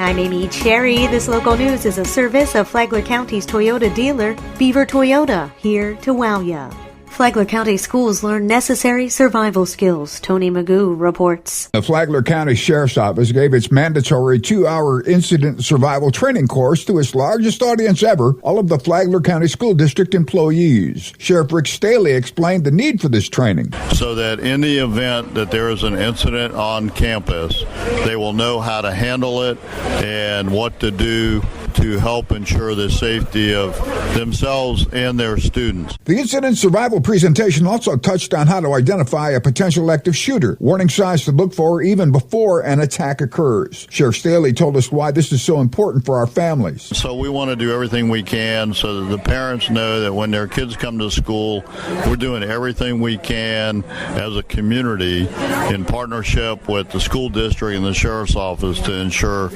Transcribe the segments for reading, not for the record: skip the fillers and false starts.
I'm Amy Cherry. This local news is a service of Flagler County's Toyota dealer, Beaver Toyota, here to wow ya. Flagler County schools learn necessary survival skills, Tony Magoo reports. The Flagler County Sheriff's Office gave its mandatory 2-hour incident survival training course to its largest audience ever, all of the Flagler County School District employees. Sheriff Rick Staley explained the need for this training. So that in the event that there is an incident on campus, they will know how to handle it and what to do to help ensure the safety of themselves and their students. The incident survival presentation also touched on how to identify a potential active shooter, warning signs to look for even before an attack occurs. Sheriff Staley told us why this is so important for our families. So we want to do everything we can so that the parents know that when their kids come to school, we're doing everything we can as a community in partnership with the school district and the sheriff's office to ensure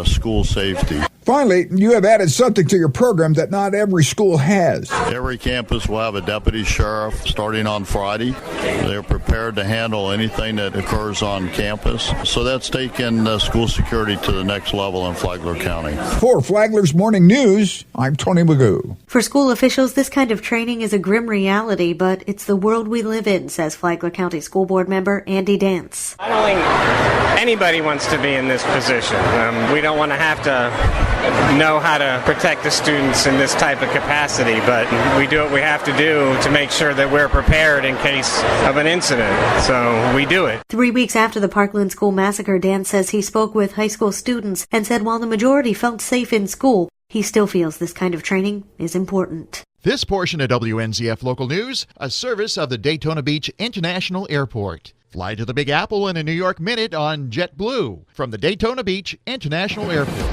school safety. Finally, you have added something to your program that not every school has. Every campus will have a deputy sheriff starting on Friday. They're prepared to handle anything that occurs on campus. So that's taken school security to the next level in Flagler County. For Flagler's Morning News, I'm Tony Magoo. For school officials, this kind of training is a grim reality, but it's the world we live in, says Flagler County School Board member Andy Dance. I don't think anybody wants to be in this position. We don't want to have to know how to protect the students in this type of capacity, but we do what we have to do to make sure that we're prepared in case of an incident. So we do it. 3 weeks after the Parkland school massacre, Dan says he spoke with high school students and said while the majority felt safe in school, he still feels this kind of training is important. This portion of WNZF Local News, a service of the Daytona Beach International Airport. Fly to the Big Apple in a New York minute on JetBlue from the Daytona Beach International Airport.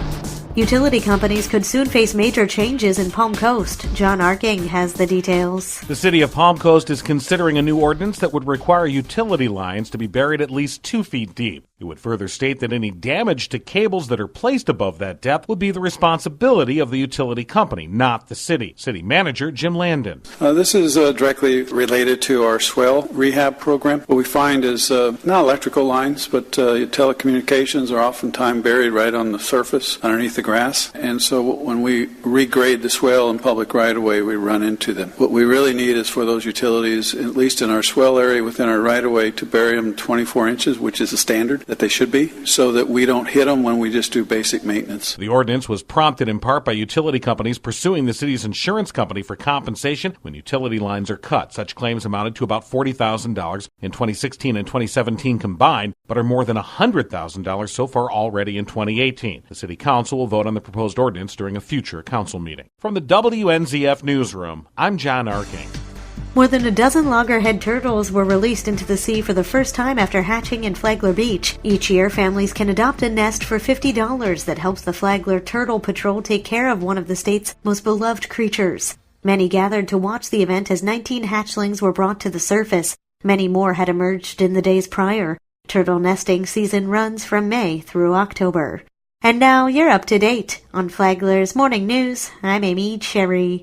Utility companies could soon face major changes in Palm Coast. John Arking has the details. The city of Palm Coast is considering a new ordinance that would require utility lines to be buried at least 2 feet deep. It would further state that any damage to cables that are placed above that depth would be the responsibility of the utility company, not the city. City manager Jim Landon. This is directly related to our swell rehab program. What we find is not electrical lines, but telecommunications are oftentimes buried right on the surface underneath the grass. And so when we regrade the swell in public right-of-way, we run into them. What we really need is for those utilities, at least in our swell area within our right-of-way, to bury them 24 inches, which is the standard that they should be, so that we don't hit them when we just do basic maintenance. The ordinance was prompted in part by utility companies pursuing the city's insurance company for compensation when utility lines are cut. Such claims amounted to about $40,000 in 2016 and 2017 combined, but are more than $100,000 so far already in 2018. The City Council will vote on the proposed ordinance during a future council meeting. From the WNZF Newsroom, I'm John Arking. More than a dozen loggerhead turtles were released into the sea for the first time after hatching in Flagler Beach. Each year, families can adopt a nest for $50 that helps the Flagler Turtle Patrol take care of one of the state's most beloved creatures. Many gathered to watch the event as 19 hatchlings were brought to the surface. Many more had emerged in the days prior. Turtle nesting season runs from May through October. And now you're up to date on Flagler's Morning News. I'm Amy Cherry.